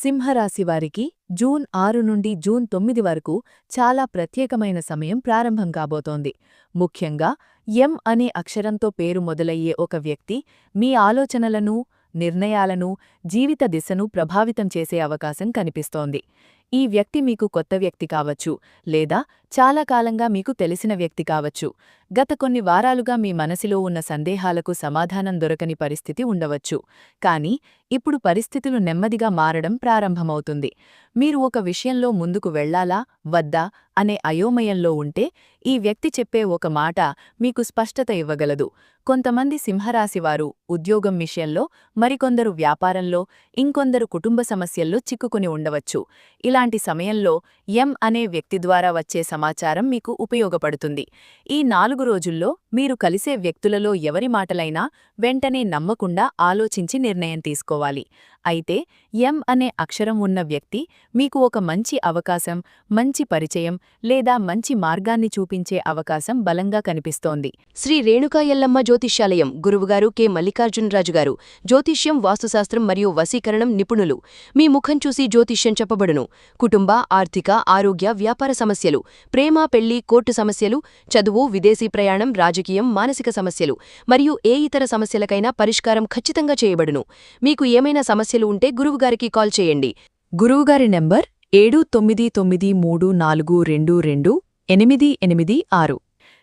సింహరాశివారికి June 6 నుండి June 9 వరకు చాలా ప్రత్యేకమైన సమయం ప్రారంభం కాబోతోంది. ముఖ్యంగా ఎం అనే అక్షరంతో పేరు మొదలయ్యే ఒక వ్యక్తి మీ ఆలోచనలను, నిర్ణయాలను, జీవిత దిశను ప్రభావితం చేసే అవకాశం కనిపిస్తోంది. ఈ వ్యక్తి మీకు కొత్త వ్యక్తి కావచ్చు, లేదా చాలా కాలంగా మీకు తెలిసిన వ్యక్తి కావచ్చు. గత కొన్ని వారాలుగా మీ మనసులో ఉన్న సందేహాలకు సమాధానం దొరకని పరిస్థితి ఉండవచ్చు. కానీ ఇప్పుడు పరిస్థితులు నెమ్మదిగా మారడం ప్రారంభమవుతుంది. మీరు ఒక విషయంలో ముందుకు వెళ్లాలా, వద్దా అనే అయోమయంలో ఉంటే ఈ వ్యక్తి చెప్పే ఒక మాట మీకు స్పష్టత ఇవ్వగలదు. కొంతమంది సింహరాశివారు ఉద్యోగం విషయంలో, మరికొందరు వ్యాపారంలో, ఇంకొందరు కుటుంబ సమస్యల్లో చిక్కుకుని ఉండవచ్చు. ఇలాంటి సమయంలో ఎం అనే వ్యక్తి ద్వారా వచ్చే సమాచారం మీకు ఉపయోగపడుతుంది. ఈ 4 రోజుల్లో మీరు కలిసే వ్యక్తులలో ఎవరి మాటలైనా వెంటనే నమ్మకుండా ఆలోచించి నిర్ణయం తీసుకోవాలి. అయితే ఎం అనే అక్షరం ఉన్న వ్యక్తి మీకు ఒక మంచి అవకాశం, మంచి పరిచయం లేదా మంచి మార్గాన్ని చూపించే అవకాశం బలంగా కనిపిస్తోంది. శ్రీ రేణుకా ఎల్లమ్మ జ్యోతిష్యాలయం గురువుగారు కె మల్లికార్జునరాజు గారు. జ్యోతిష్యం, వాస్తుశాస్త్రం మరియు వశీకరణం నిపుణులు. మీ ముఖం చూసి జ్యోతిష్యం చెప్పబడును. కుటుంబ, ఆర్థిక, ఆరోగ్య, వ్యాపార సమస్యలు, ప్రేమ, పెళ్లి, కోర్టు సమస్యలు, చదువు, విదేశీ ప్రయాణం, రాజకీయం, మానసిక సమస్యలు మరియు ఏ ఇతర సమస్యలకైనా పరిష్కారం ఖచ్చితంగా చేయబడును. మీకు ఏమైనా సమస్యలు ఉంటే గురువుగారికి కాల్ చేయండి. గురువుగారి నెంబర్ 7993422886.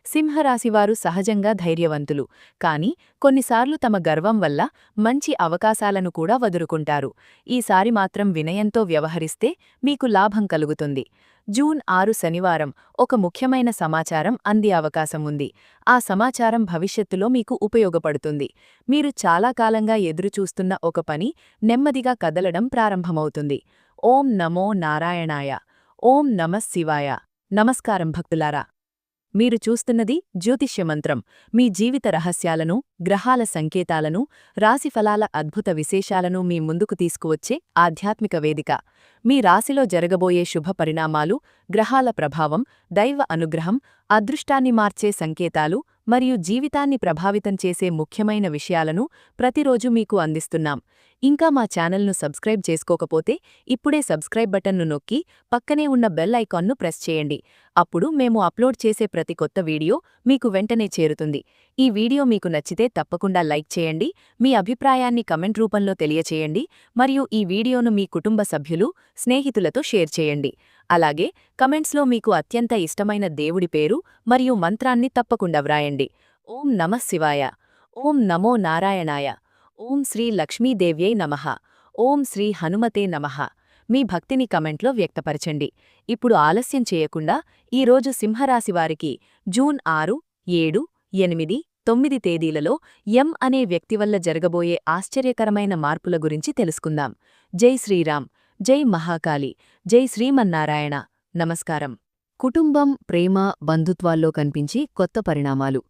సింహరాశివారు సహజంగా ధైర్యవంతులు, కానీ కొన్నిసార్లు తమ గర్వం వల్ల మంచి అవకాశాలను కూడా వదులుకుంటారు. ఈసారి మాత్రం వినయంతో వ్యవహరిస్తే మీకు లాభం కలుగుతుంది. జూన్ 6 శనివారం ఒక ముఖ్యమైన సమాచారం అందే అవకాశం ఉంది. ఆ సమాచారం భవిష్యత్తులో మీకు ఉపయోగపడుతుంది. మీరు చాలా కాలంగా ఎదురుచూస్తున్న ఒక పని నెమ్మదిగా కదలడం ప్రారంభమవుతుంది. ఓం నమో నారాయణాయ. ఓం నమః శివాయ. నమస్కారం భక్తులారా. మీరు చూస్తున్నది జ్యోతిష్యమంత్రం. మీ జీవిత రహస్యాలను, గ్రహాల సంకేతాలను, రాశిఫలాల అద్భుత విశేషాలను మీ ముందుకు తీసుకువచ్చే ఆధ్యాత్మిక వేదిక. మీ రాశిలో జరగబోయే శుభ పరిణామాలు, గ్రహాల ప్రభావం, దైవ అనుగ్రహం, అదృష్టాన్ని మార్చే సంకేతాలు మరియు జీవితాన్ని ప్రభావితం చేసే ముఖ్యమైన విషయాలను ప్రతిరోజు మీకు అందిస్తున్నాం. ఇంకా మా ఛానల్ను సబ్స్క్రైబ్ చేసుకోకపోతే ఇప్పుడే సబ్స్క్రైబ్ బటన్ను నొక్కి పక్కనే ఉన్న బెల్ ఐకాన్ను ప్రెస్ చేయండి. అప్పుడు మేము అప్లోడ్ చేసే ప్రతి కొత్త వీడియో మీకు వెంటనే చేరుతుంది. ఈ వీడియో మీకు నచ్చితే తప్పకుండా లైక్ చేయండి, మీ అభిప్రాయాన్ని కమెంట్ రూపంలో తెలియచేయండి మరియు ఈ వీడియోను మీ కుటుంబ సభ్యులు, స్నేహితులతో షేర్ చేయండి. అలాగే కమెంట్స్లో మీకు అత్యంత ఇష్టమైన దేవుడి పేరు మరియు మంత్రాన్ని తప్పకుండా వ్రాయండి. ఓం నమః శివాయ. ఓం నమో నారాయణాయ. ఓం శ్రీ లక్ష్మీదేవ్యై నమః. ఓం శ్రీ హనుమతే నమః. మీ భక్తిని కమెంట్లో వ్యక్తపరచండి. ఇప్పుడు ఆలస్యం చేయకుండా ఈరోజు సింహరాశివారికి జూన్ 6, 7, 8, 9 తేదీలలో ఎం అనే వ్యక్తి వల్ల జరగబోయే ఆశ్చర్యకరమైన మార్పుల గురించి తెలుసుకుందాం. జై శ్రీరామ్. జై మహాకాళి. జై శ్రీమన్నారాయణ. నమస్కారం. కుటుంబం, ప్రేమ, బంధుత్వాల్లో కనిపించి కొత్త పరిణామాలు.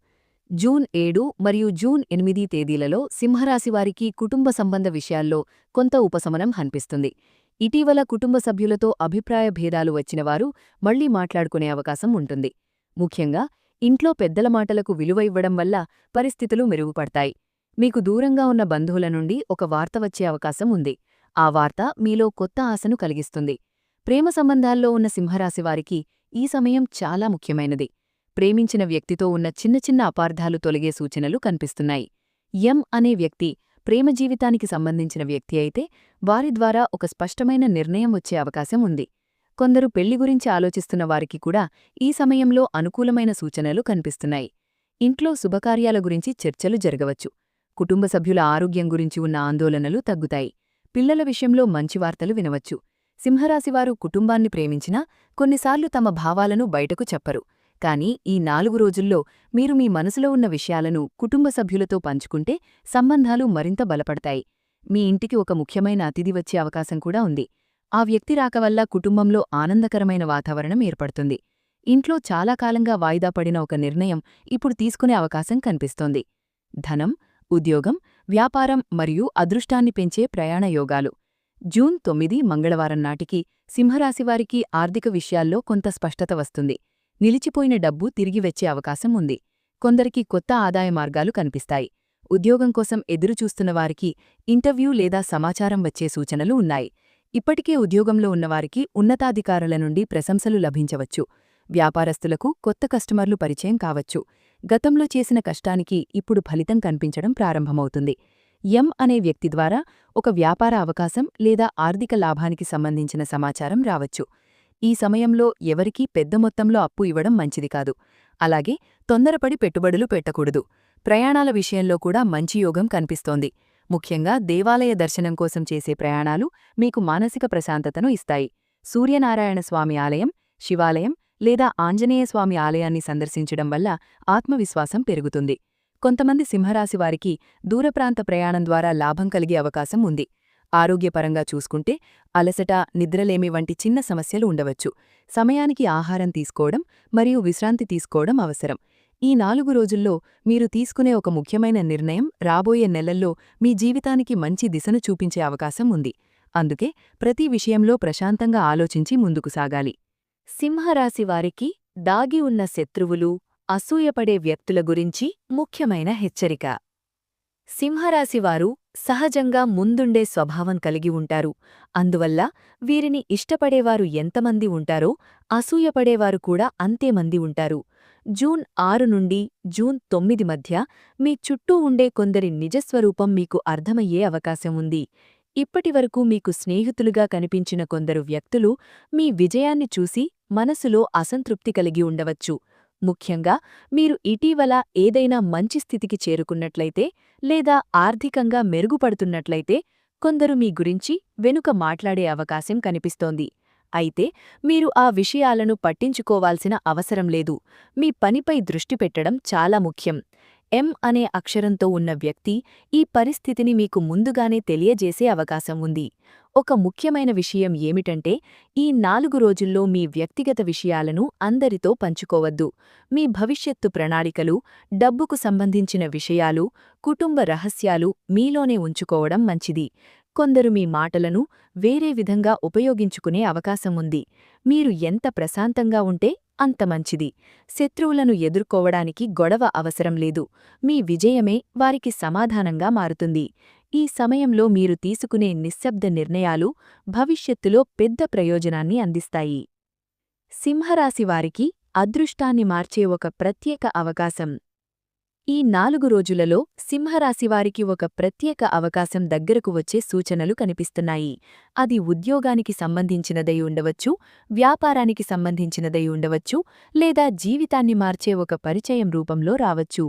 జూన్ 7 మరియు జూన్ 8 తేదీలలో సింహరాశివారికి కుటుంబ సంబంధ విషయాల్లో కొంత ఉపశమనం కనిపిస్తుంది. ఇటీవల కుటుంబ సభ్యులతో అభిప్రాయ భేదాలు వచ్చినవారు మళ్లీ మాట్లాడుకునే అవకాశం ఉంటుంది. ముఖ్యంగా ఇంట్లో పెద్దల మాటలకు విలువ ఇవ్వడం వల్ల పరిస్థితులు మెరుగుపడతాయి. మీకు దూరంగా ఉన్న బంధువుల నుండి ఒక వార్త వచ్చే అవకాశం ఉంది. ఆ వార్త మీలో కొత్త ఆశను కలిగిస్తుంది. ప్రేమ సంబంధాల్లో ఉన్న సింహరాశివారికి ఈ సమయం చాలా ముఖ్యమైనది. ప్రేమించిన వ్యక్తితో ఉన్న చిన్న చిన్న అపార్థాలు తొలగే సూచనలు కనిపిస్తున్నాయి. ఎం అనే వ్యక్తి ప్రేమ జీవితానికి సంబంధించిన వ్యక్తి అయితే వారి ద్వారా ఒక స్పష్టమైన నిర్ణయం వచ్చే అవకాశం ఉంది. కొందరు పెళ్లి గురించి ఆలోచిస్తున్న వారికి కూడా ఈ సమయంలో అనుకూలమైన సూచనలు కనిపిస్తున్నాయి. ఇంట్లో శుభకార్యాల గురించి చర్చలు జరగవచ్చు. కుటుంబ సభ్యుల ఆరోగ్యం గురించి ఉన్న ఆందోళనలు తగ్గుతాయి. పిల్లల విషయంలో మంచి వార్తలు వినవచ్చు. సింహరాశివారు కుటుంబాన్ని ప్రేమించినా కొన్నిసార్లు తమ భావాలను బయటకు చెప్పరు. కానీ ఈ 4 రోజుల్లో మీరు మీ మనసులో ఉన్న విషయాలను కుటుంబ సభ్యులతో పంచుకుంటే సంబంధాలు మరింత బలపడతాయి. మీ ఇంటికి ఒక ముఖ్యమైన అతిథి వచ్చే అవకాశం కూడా ఉంది. ఆ వ్యక్తి రాక వల్ల కుటుంబంలో ఆనందకరమైన వాతావరణం ఏర్పడుతుంది. ఇంట్లో చాలా కాలంగా వాయిదా పడిన ఒక నిర్ణయం ఇప్పుడు తీసుకునే అవకాశం కనిపిస్తోంది. ధనం, ఉద్యోగం, వ్యాపారం మరియు అదృష్టాన్ని పెంచే ప్రయాణ యోగాలు. జూన్ 9 మంగళవారం నాటికి సింహరాశివారికి ఆర్థిక విషయాల్లో కొంత స్పష్టత వస్తుంది. నిలిచిపోయిన డబ్బు తిరిగి వచ్చే అవకాశం ఉంది. కొందరికి కొత్త ఆదాయ మార్గాలు కనిపిస్తాయి. ఉద్యోగం కోసం ఎదురుచూస్తున్న వారికి ఇంటర్వ్యూ లేదా సమాచారం వచ్చే సూచనలు ఉన్నాయి. ఇప్పటికే ఉద్యోగంలో ఉన్నవారికి ఉన్నతాధికారుల నుండి ప్రశంసలు లభించవచ్చు. వ్యాపారస్తులకు కొత్త కస్టమర్లు పరిచయం కావచ్చు. గతంలో చేసిన కష్టానికి ఇప్పుడు ఫలితం కనిపించడం ప్రారంభమవుతుంది. ఎం అనే వ్యక్తి ద్వారా ఒక వ్యాపార అవకాశం లేదా ఆర్థిక లాభానికి సంబంధించిన సమాచారం రావచ్చు. ఈ సమయంలో ఎవరికీ పెద్ద మొత్తంలో అప్పు ఇవ్వడం మంచిది కాదు. అలాగే తొందరపడి పెట్టుబడులు పెట్టకూడదు. ప్రయాణాల విషయంలో కూడా మంచి యోగం కనిపిస్తోంది. ముఖ్యంగా దేవాలయ దర్శనం కోసం చేసే ప్రయాణాలు మీకు మానసిక ప్రశాంతతను ఇస్తాయి. సూర్యనారాయణ స్వామి ఆలయం, శివాలయం లేదా ఆంజనేయస్వామి ఆలయాన్ని సందర్శించడం వల్ల ఆత్మవిశ్వాసం పెరుగుతుంది. కొంతమంది సింహరాశివారికి దూరప్రాంత ప్రయాణం ద్వారా లాభం కలిగే అవకాశం ఉంది. ఆరోగ్యపరంగా చూసుకుంటే అలసట, నిద్రలేమి వంటి చిన్న సమస్యలు ఉండవచ్చు. సమయానికి ఆహారం తీసుకోవడం మరియు విశ్రాంతి తీసుకోవడం అవసరం. ఈ 4 రోజుల్లో మీరు తీసుకునే ఒక ముఖ్యమైన నిర్ణయం రాబోయే నెలల్లో మీ జీవితానికి మంచి దిశను చూపించే అవకాశం ఉంది. అందుకే ప్రతి విషయంలో ప్రశాంతంగా ఆలోచించి ముందుకు సాగాలి. సింహరాశివారికి దాగి ఉన్న శత్రువులు, అసూయపడే వ్యక్తుల గురించి ముఖ్యమైన హెచ్చరిక. సింహరాశివారు సహజంగా ముందుండే స్వభావం కలిగి ఉంటారు. అందువల్ల వీరిని ఇష్టపడేవారు ఎంతమంది ఉంటారో అసూయపడేవారు కూడా అంతేమంది ఉంటారు. జూన్ 6 నుండి జూన్ 9 మధ్య మీ చుట్టూ ఉండే కొందరి నిజస్వరూపం మీకు అర్థమయ్యే అవకాశం ఉంది. ఇప్పటివరకు మీకు స్నేహితులుగా కనిపించిన కొందరు వ్యక్తులు మీ విజయాన్ని చూసి మనసులో అసంతృప్తి కలిగి ఉండవచ్చు. ముఖ్యంగా మీరు ఇటీవల ఏదైనా మంచి స్థితికి చేరుకున్నట్లయితే లేదా ఆర్థికంగా మెరుగుపడుతున్నట్లయితే కొందరు మీ గురించి వెనుక మాట్లాడే అవకాశం కనిపిస్తోంది. అయితే మీరు ఆ విషయాలను పట్టించుకోవాల్సిన అవసరం లేదు. మీ పనిపై దృష్టి పెట్టడం చాలా ముఖ్యం. ఎం అనే అక్షరంతో ఉన్న వ్యక్తి ఈ పరిస్థితిని మీకు ముందుగానే తెలియజేసే అవకాశం ఉంది. ఒక ముఖ్యమైన విషయం ఏమిటంటే ఈ 4 రోజుల్లో మీ వ్యక్తిగత విషయాలను అందరితో పంచుకోవద్దు. మీ భవిష్యత్తు ప్రణాళికలు, డబ్బుకు సంబంధించిన విషయాలు, కుటుంబ రహస్యాలు మీలోనే ఉంచుకోవడం మంచిది. కొందరు మీ మాటలను వేరే విధంగా ఉపయోగించుకునే అవకాశం ఉంది. మీరు ఎంత ప్రశాంతంగా ఉంటే అంత మంచిది. శత్రువులను ఎదుర్కోవడానికి గొడవ అవసరం లేదు. మీ విజయమే వారికి సమాధానంగా మారుతుంది. ఈ సమయంలో మీరు తీసుకునే నిశ్శబ్ద నిర్ణయాలు భవిష్యత్తులో పెద్ద ప్రయోజనాన్ని అందిస్తాయి. సింహరాశివారికి అదృష్టాన్ని మార్చే ఒక ప్రత్యేక అవకాశం. ఈ 4 రోజులలో సింహరాశివారికి ఒక ప్రత్యేక అవకాశం దగ్గరకు వచ్చే సూచనలు కనిపిస్తున్నాయి. అది ఉద్యోగానికి సంబంధించినదై ఉండవచ్చు, వ్యాపారానికి సంబంధించినదై ఉండవచ్చు, లేదా జీవితాన్ని మార్చే ఒక పరిచయం రూపంలో రావచ్చు.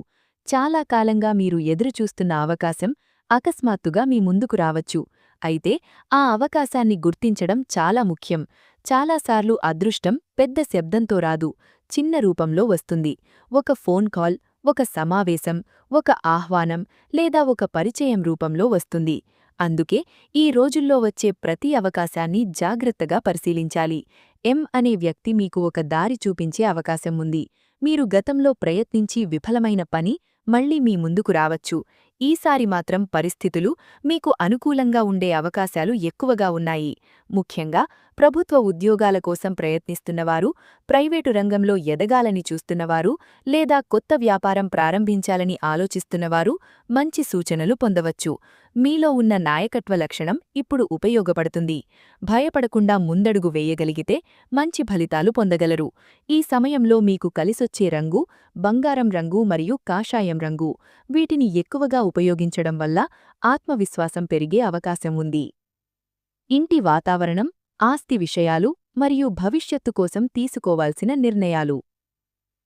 చాలా కాలంగా మీరు ఎదురుచూస్తున్న అవకాశం అకస్మాత్తుగా మీ ముందుకు రావచ్చు. అయితే ఆ అవకాశాన్ని గుర్తించడం చాలా ముఖ్యం. చాలాసార్లు అదృష్టం పెద్ద శబ్దంతో రాదు, చిన్న రూపంలో వస్తుంది. ఒక ఫోన్ కాల్, ఒక సమావేశం, ఒక ఆహ్వానం లేదా ఒక పరిచయం రూపంలో వస్తుంది. అందుకే ఈ రోజుల్లో వచ్చే ప్రతి అవకాశాన్ని జాగ్రత్తగా పరిశీలించాలి. ఎం అనే వ్యక్తి మీకు ఒక దారి చూపించే అవకాశం ఉంది. మీరు గతంలో ప్రయత్నించి విఫలమైన పని మళ్లీ మీ ముందుకు రావచ్చు. ఈసారి మాత్రం పరిస్థితులు మీకు అనుకూలంగా ఉండే అవకాశాలు ఎక్కువగా ఉన్నాయి. ముఖ్యంగా ప్రభుత్వ ఉద్యోగాల కోసం ప్రయత్నిస్తున్నవారు, ప్రైవేటు రంగంలో ఎదగాలని చూస్తున్నవారు లేదా కొత్త వ్యాపారం ప్రారంభించాలని ఆలోచిస్తున్నవారు మంచి సూచనలు పొందవచ్చు. మీలో ఉన్న నాయకత్వ లక్షణం ఇప్పుడు ఉపయోగపడుతుంది. భయపడకుండా ముందడుగు వేయగలిగితే మంచి ఫలితాలు పొందగలరు. ఈ సమయంలో మీకు కలిసొచ్చే రంగు బంగారం రంగు మరియు కాషాయం రంగు. వీటిని ఎక్కువగా ఉపయోగించడం వల్ల ఆత్మవిశ్వాసం పెరిగే అవకాశం ఉంది. ఇంటి వాతావరణం, ఆస్తి విషయాలు మరియు భవిష్యత్తు కోసం తీసుకోవాల్సిన నిర్ణయాలు.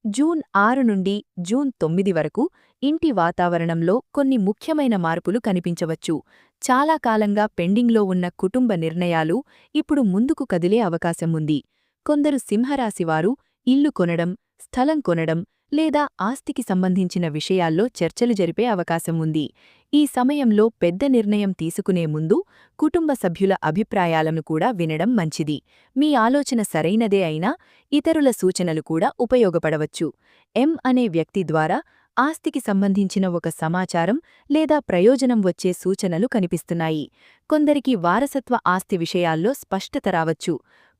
జూన్ 6 నుండి జూన్ 9 వరకు ఇంటి వాతావరణంలో కొన్ని ముఖ్యమైన మార్పులు కనిపించవచ్చు. చాలా కాలంగా పెండింగ్లో ఉన్న కుటుంబ నిర్ణయాలు ఇప్పుడు ముందుకు కదిలే అవకాశం ఉంది. కొందరు సింహరాశివారు ఇల్లు కొనడం, స్థలం కొనడం లేదా ఆస్తికి సంబంధించిన విషయాల్లో చర్చలు జరిపే అవకాశం ఉంది. ఈ సమయంలో పెద్ద నిర్ణయం తీసుకునే ముందు కుటుంబ సభ్యుల అభిప్రాయాలను కూడా వినడం మంచిది. మీ ఆలోచన సరైనదే అయినా ఇతరుల సూచనలు కూడా ఉపయోగపడవచ్చు. ఎం అనే వ్యక్తి ద్వారా ఆస్తికి సంబంధించిన ఒక సమాచారం లేదా ప్రయోజనం వచ్చే సూచనలు కనిపిస్తున్నాయి. కొందరికి వారసత్వ ఆస్తి విషయాల్లో స్పష్టత రావచ్చు.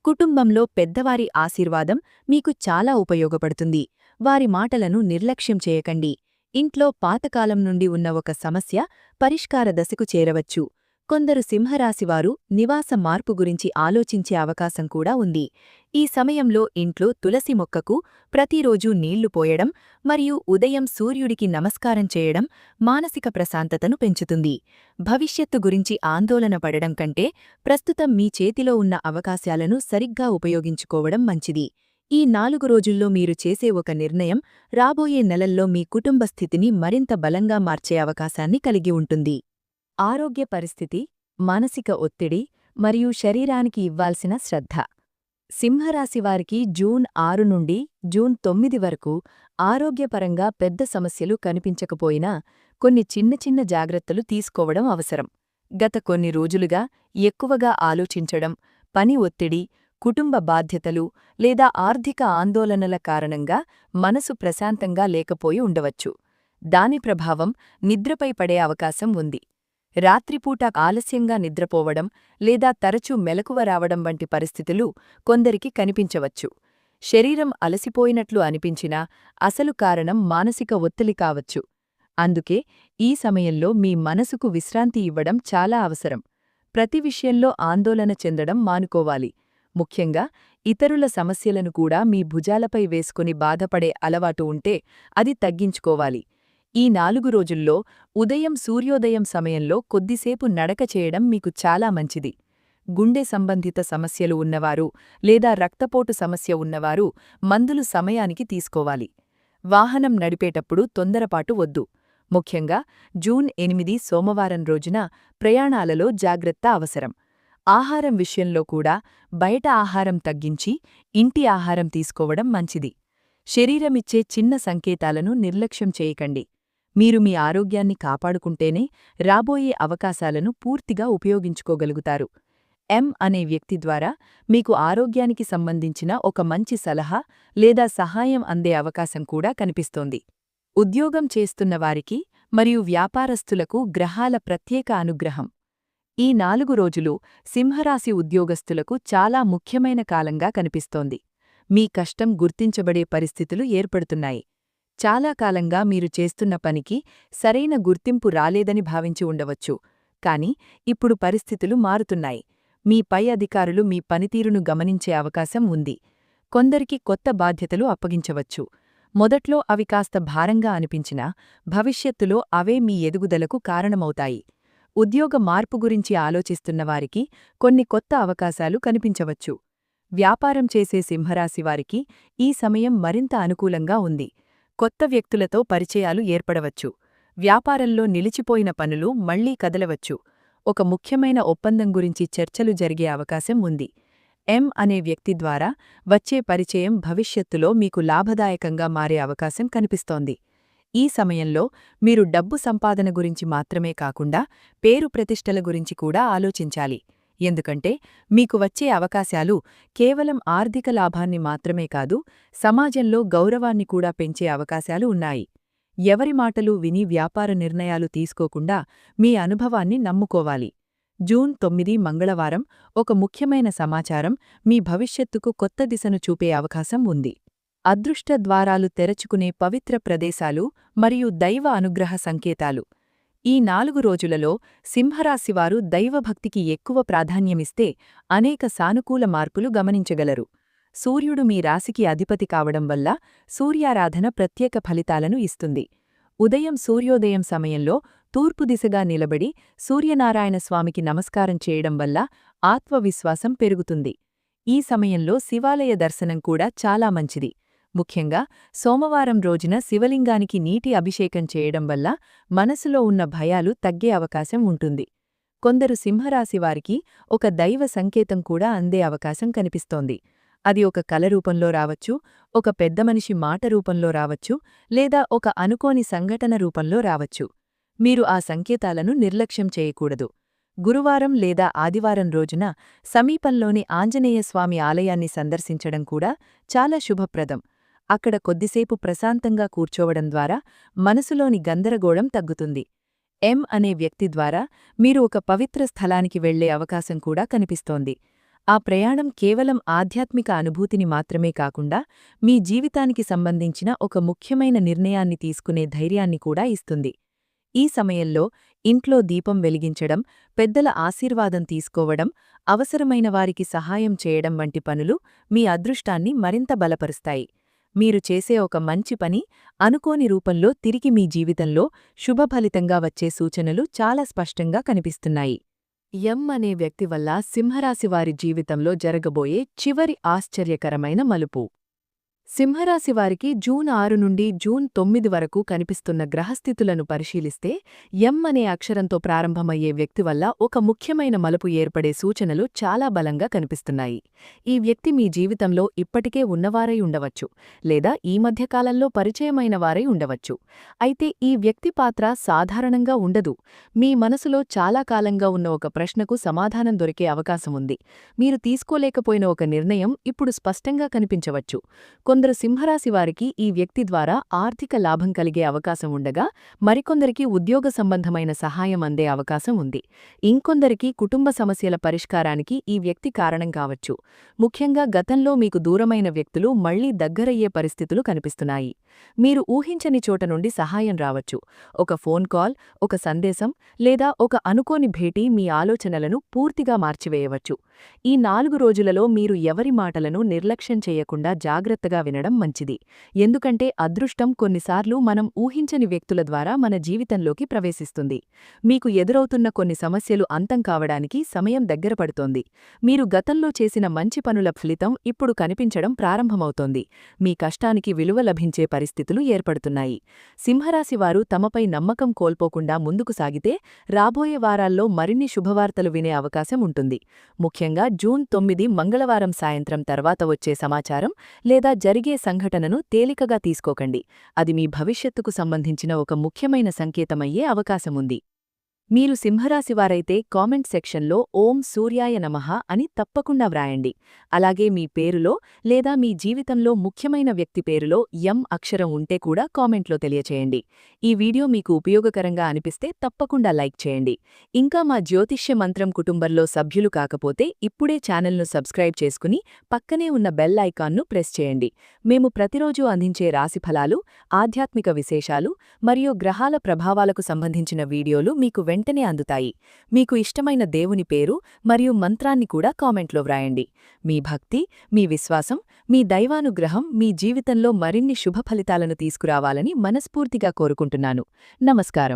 కుటుంబంలో పెద్దవారి ఆశీర్వాదం మీకు చాలా ఉపయోగపడుతుంది. వారి మాటలను నిర్లక్ష్యం చేయకండి. ఇంట్లో పాతకాలం నుండి ఉన్న ఒక సమస్య పరిష్కార దశకు చేరవచ్చు. కొందరు సింహరాశివారు నివాస మార్పు గురించి ఆలోచించే అవకాశం కూడా ఉంది. ఈ సమయంలో ఇంట్లో తులసి మొక్కకు ప్రతిరోజూ నీళ్లు పోయడం మరియు ఉదయం సూర్యుడికి నమస్కారం చేయడం మానసిక ప్రశాంతతను పెంచుతుంది. భవిష్యత్తు గురించి ఆందోళన పడడం కంటే ప్రస్తుతం మీ చేతిలో ఉన్న అవకాశాలను సరిగ్గా ఉపయోగించుకోవడం మంచిది. ఈ 4 రోజుల్లో మీరు చేసే ఒక నిర్ణయం రాబోయే నెలల్లో మీ కుటుంబ స్థితిని మరింత బలంగా మార్చే అవకాశాన్ని కలిగి ఉంటుంది. ఆరోగ్య పరిస్థితి, మానసిక ఒత్తిడి మరియు శరీరానికి ఇవ్వాల్సిన శ్రద్ధ. సింహరాశివారికి జూన్ 6 నుండి జూన్ 9 వరకు ఆరోగ్యపరంగా పెద్ద సమస్యలు కనిపించకపోయినా కొన్ని చిన్న చిన్న జాగ్రత్తలు తీసుకోవడం అవసరం. గత కొన్ని రోజులుగా ఎక్కువగా ఆలోచించడం, పని ఒత్తిడి, కుటుంబ బాధ్యతలు లేదా ఆర్థిక ఆందోళనల కారణంగా మనసు ప్రశాంతంగా లేకపోయి ఉండవచ్చు. దాని ప్రభావం నిద్రపై పడే అవకాశం ఉంది. రాత్రిపూట ఆలస్యంగా నిద్రపోవడం లేదా తరచూ మెలకువ రావడం వంటి పరిస్థితులు కొందరికి కనిపించవచ్చు. శరీరం అలసిపోయినట్లు అనిపించినా అసలు కారణం మానసిక ఒత్తిడి కావచ్చు. అందుకే ఈ సమయంలో మీ మనసుకు విశ్రాంతి ఇవ్వడం చాలా అవసరం. ప్రతి విషయంలో ఆందోళన చెందడం మానుకోవాలి. ముఖ్యంగా ఇతరుల సమస్యలను కూడా మీ భుజాలపై వేసుకుని బాధపడే అలవాటు ఉంటే అది తగ్గించుకోవాలి. ఈ 4 రోజుల్లో ఉదయం సూర్యోదయం సమయంలో కొద్దిసేపు నడక చేయడం మీకు చాలా మంచిది. గుండె సంబంధిత సమస్యలు ఉన్నవారు లేదా రక్తపోటు సమస్య ఉన్నవారు మందులు సమయానికి తీసుకోవాలి. వాహనం నడిపేటప్పుడు తొందరపాటు వద్దు. ముఖ్యంగా జూన్ 8 సోమవారం రోజున ప్రయాణాలలో జాగ్రత్త అవసరం. ఆహారం విషయంలో కూడా బయట ఆహారం తగ్గించి ఇంటి ఆహారం తీసుకోవడం మంచిది. శరీరమిచ్చే చిన్న సంకేతాలను నిర్లక్ష్యం చేయకండి. మీరు మీ ఆరోగ్యాన్ని కాపాడుకుంటేనే రాబోయే అవకాశాలను పూర్తిగా ఉపయోగించుకోగలుగుతారు. ఎం అనే వ్యక్తి ద్వారా మీకు ఆరోగ్యానికి సంబంధించిన ఒక మంచి సలహా లేదా సహాయం అందే అవకాశం కూడా కనిపిస్తోంది. ఉద్యోగం చేస్తున్నవారికి మరియు వ్యాపారస్తులకు గ్రహాల ప్రత్యేక అనుగ్రహం. ఈ 4 రోజులు సింహరాశి ఉద్యోగస్తులకు చాలా ముఖ్యమైన కాలంగా కనిపిస్తోంది. మీ కష్టం గుర్తించబడే పరిస్థితులు ఏర్పడుతున్నాయి. చాలా కాలంగా మీరు చేస్తున్న పనికి సరైన గుర్తింపు రాలేదని భావించి ఉండవచ్చు. కాని ఇప్పుడు పరిస్థితులు మారుతున్నాయి. మీ పై అధికారులు మీ పనితీరును గమనించే అవకాశం ఉంది. కొందరికి కొత్త బాధ్యతలు అప్పగించవచ్చు. మొదట్లో అవి కాస్త భారంగా అనిపించినా భవిష్యత్తులో అవే మీ ఎదుగుదలకు కారణమవుతాయి. ఉద్యోగ మార్పు గురించి ఆలోచిస్తున్నవారికి కొన్ని కొత్త అవకాశాలు కనిపించవచ్చు. వ్యాపారం చేసే సింహరాశివారికి ఈ సమయం మరింత అనుకూలంగా ఉంది. కొత్త వ్యక్తులతో పరిచయాలు ఏర్పడవచ్చు. వ్యాపారంలో నిలిచిపోయిన పనులు మళ్లీ కదలవచ్చు. ఒక ముఖ్యమైన ఒప్పందం గురించి చర్చలు జరిగే అవకాశం ఉంది. ఎం అనే వ్యక్తి ద్వారా వచ్చే పరిచయం భవిష్యత్తులో మీకు లాభదాయకంగా మారే అవకాశం కనిపిస్తోంది. ఈ సమయంలో మీరు డబ్బు సంపాదన గురించి మాత్రమే కాకుండా పేరు ప్రతిష్టల గురించి కూడా ఆలోచించాలి. ఎందుకంటే మీకు వచ్చే అవకాశాలు కేవలం ఆర్థిక లాభాన్ని మాత్రమే కాదు, సమాజంలో గౌరవాన్ని కూడా పెంచే అవకాశాలు ఉన్నాయి. ఎవరి మాటలు విని వ్యాపార నిర్ణయాలు తీసుకోకుండా మీ అనుభవాన్ని నమ్ముకోవాలి. జూన్ 9 మంగళవారం ఒక ముఖ్యమైన సమాచారం మీ భవిష్యత్తుకు కొత్త దిశను చూపే అవకాశం ఉంది. అదృష్ట ద్వారాలు తెరచుకునే పవిత్ర ప్రదేశాలు మరియు దైవ అనుగ్రహ సంకేతాలు. ఈ 4 రోజులలో సింహరాశివారు దైవభక్తికి ఎక్కువ ప్రాధాన్యమిస్తే అనేక సానుకూల మార్పులు గమనించగలరు. సూర్యుడు మీ రాశికి అధిపతి కావడం వల్ల సూర్యారాధన ప్రత్యేక ఫలితాలను ఇస్తుంది. ఉదయం సూర్యోదయం సమయంలో తూర్పు దిశగా నిలబడి సూర్యనారాయణ స్వామికి నమస్కారం చేయడం వల్ల ఆత్మవిశ్వాసం పెరుగుతుంది. ఈ సమయంలో శివాలయ దర్శనం కూడా చాలా మంచిది. ముఖ్యంగా సోమవారం రోజున శివలింగానికి నీటి అభిషేకం చేయడం వల్ల మనసులో ఉన్న భయాలు తగ్గే అవకాశం ఉంటుంది. కొందరు సింహరాశివారికి ఒక దైవ సంకేతం కూడా అందే అవకాశం కనిపిస్తోంది. అది ఒక కల రూపంలో రావచ్చు, ఒక పెద్ద మనిషి మాట రూపంలో రావచ్చు, లేదా ఒక అనుకోని సంఘటన రూపంలో రావచ్చు. మీరు ఆ సంకేతాలను నిర్లక్ష్యం చేయకూడదు. గురువారం లేదా ఆదివారం రోజున సమీపంలోని ఆంజనేయస్వామి ఆలయాన్ని సందర్శించడం కూడా చాలా శుభప్రదం. అక్కడ కొద్దిసేపు ప్రశాంతంగా కూర్చోవడం ద్వారా మనసులోని గందరగోళం తగ్గుతుంది. ఎం అనే వ్యక్తి ద్వారా మీరు ఒక పవిత్ర స్థలానికి వెళ్లే అవకాశం కూడా కనిపిస్తోంది. ఆ ప్రయాణం కేవలం ఆధ్యాత్మిక అనుభూతిని మాత్రమే కాకుండా మీ జీవితానికి సంబంధించిన ఒక ముఖ్యమైన నిర్ణయాన్ని తీసుకునే ధైర్యాన్ని కూడా ఇస్తుంది. ఈ సమయంలో ఇంట్లో దీపం వెలిగించడం, పెద్దల ఆశీర్వాదం తీసుకోవడం, అవసరమైన వారికి సహాయం చేయడం వంటి పనులు మీ అదృష్టాన్ని మరింత బలపరుస్తాయి. మీరు చేసే ఒక మంచి పని అనుకోని రూపంలో తిరిగి మీ జీవితంలో శుభఫలితంగా వచ్చే సూచనలు చాలా స్పష్టంగా కనిపిస్తున్నాయి. అనే వ్యక్తి వల్ల సింహరాశివారి జీవితంలో జరగబోయే చివరి ఆశ్చర్యకరమైన మలుపు. సింహరాశివారికి జూన్ 6 నుండి జూన్ 9 వరకు కనిపిస్తున్న గ్రహస్థితులను పరిశీలిస్తే అనే అక్షరంతో ప్రారంభమయ్యే వ్యక్తి వల్ల ఒక ముఖ్యమైన మలుపు ఏర్పడే సూచనలు చాలా బలంగా కనిపిస్తున్నాయి. ఈ వ్యక్తి మీ జీవితంలో ఇప్పటికే ఉన్నవారై ఉండవచ్చు, లేదా ఈ మధ్యకాలంలో పరిచయమైన వారై ఉండవచ్చు. అయితే ఈ వ్యక్తి పాత్ర సాధారణంగా ఉండదు. మీ మనసులో చాలా కాలంగా ఉన్న ఒక ప్రశ్నకు సమాధానం దొరికే అవకాశం ఉంది. మీరు తీసుకోలేకపోయిన ఒక నిర్ణయం ఇప్పుడు స్పష్టంగా కనిపించవచ్చు. కొందరు సింహరాశివారికి ఈ వ్యక్తి ద్వారా ఆర్థిక లాభం కలిగే అవకాశం ఉండగా, మరికొందరికి ఉద్యోగ సంబంధమైన సహాయం అందే అవకాశం ఉంది. ఇంకొందరికి కుటుంబ సమస్యల పరిష్కారానికి ఈ వ్యక్తి కారణం కావచ్చు. ముఖ్యంగా గతంలో మీకు దూరమైన వ్యక్తులు మళ్లీ దగ్గరయ్యే పరిస్థితులు కనిపిస్తున్నాయి. మీరు ఊహించని చోట నుండి సహాయం రావచ్చు. ఒక ఫోన్ కాల్, ఒక సందేశం, లేదా ఒక అనుకోని భేటీ మీ ఆలోచనలను పూర్తిగా మార్చివేయవచ్చు. ఈ 4 రోజులలో మీరు ఎవరి మాటలను నిర్లక్ష్యం చేయకుండా జాగ్రత్తగా వినడం మంచిది. ఎందుకంటే అదృష్టం కొన్నిసార్లు మనం ఊహించని వ్యక్తుల ద్వారా మన జీవితంలోకి ప్రవేశిస్తుంది. మీకు ఎదురవుతున్న కొన్ని సమస్యలు అంతం కావడానికి సమయం దగ్గర పడుతోంది. మీరు గతంలో చేసిన మంచి పనుల ఫలితం ఇప్పుడు కనిపించడం ప్రారంభమవుతోంది. మీ కష్టానికి విలువ లభించే పరిస్థితులు ఏర్పడుతున్నాయి. సింహరాశివారు తమపై నమ్మకం కోల్పోకుండా ముందుకు సాగితే రాబోయే వారాల్లో మరిన్ని శుభవార్తలు వినే అవకాశం ఉంటుంది. ముఖ్యంగా జూన్ 9 మంగళవారం సాయంత్రం తర్వాత వచ్చే సమాచారం లేదా జరిగే సంఘటనను తేలికగా తీసుకోకండి. అది మీ భవిష్యత్తుకు సంబంధించిన ఒక ముఖ్యమైన సంకేతమయ్యే అవకాశముంది. మీరు సింహరాశివారైతే కామెంట్ సెక్షన్లో ఓం సూర్యాయ నమః అని తప్పకుండా వ్రాయండి. అలాగే మీ పేరులో లేదా మీ జీవితంలో ముఖ్యమైన వ్యక్తి పేరులో అక్షరం ఉంటే కూడా కామెంట్లో తెలియచేయండి. ఈ వీడియో మీకు ఉపయోగకరంగా అనిపిస్తే తప్పకుండా లైక్ చేయండి. ఇంకా మా జ్యోతిష్య మంత్రం కుటుంబంలో సభ్యులు కాకపోతే ఇప్పుడే ఛానల్ను సబ్స్క్రైబ్ చేసుకుని పక్కనే ఉన్న బెల్ ఐకాన్ను ప్రెస్ చేయండి. మేము ప్రతిరోజూ అందించే రాశిఫలాలు, ఆధ్యాత్మిక విశేషాలు మరియు గ్రహాల ప్రభావాలకు సంబంధించిన వీడియోలు మీకు వెంటనే అందుతాయి. మీకు ఇష్టమైన దేవుని పేరు మరియు మంత్రాన్ని కూడా కామెంట్లో వ్రాయండి. మీ భక్తి, మీ విశ్వాసం, మీ దైవానుగ్రహం మీ జీవితంలో మరిన్ని శుభ ఫలితాలను తీసుకురావాలని మనస్ఫూర్తిగా కోరుకుంటున్నాను. నమస్కారం.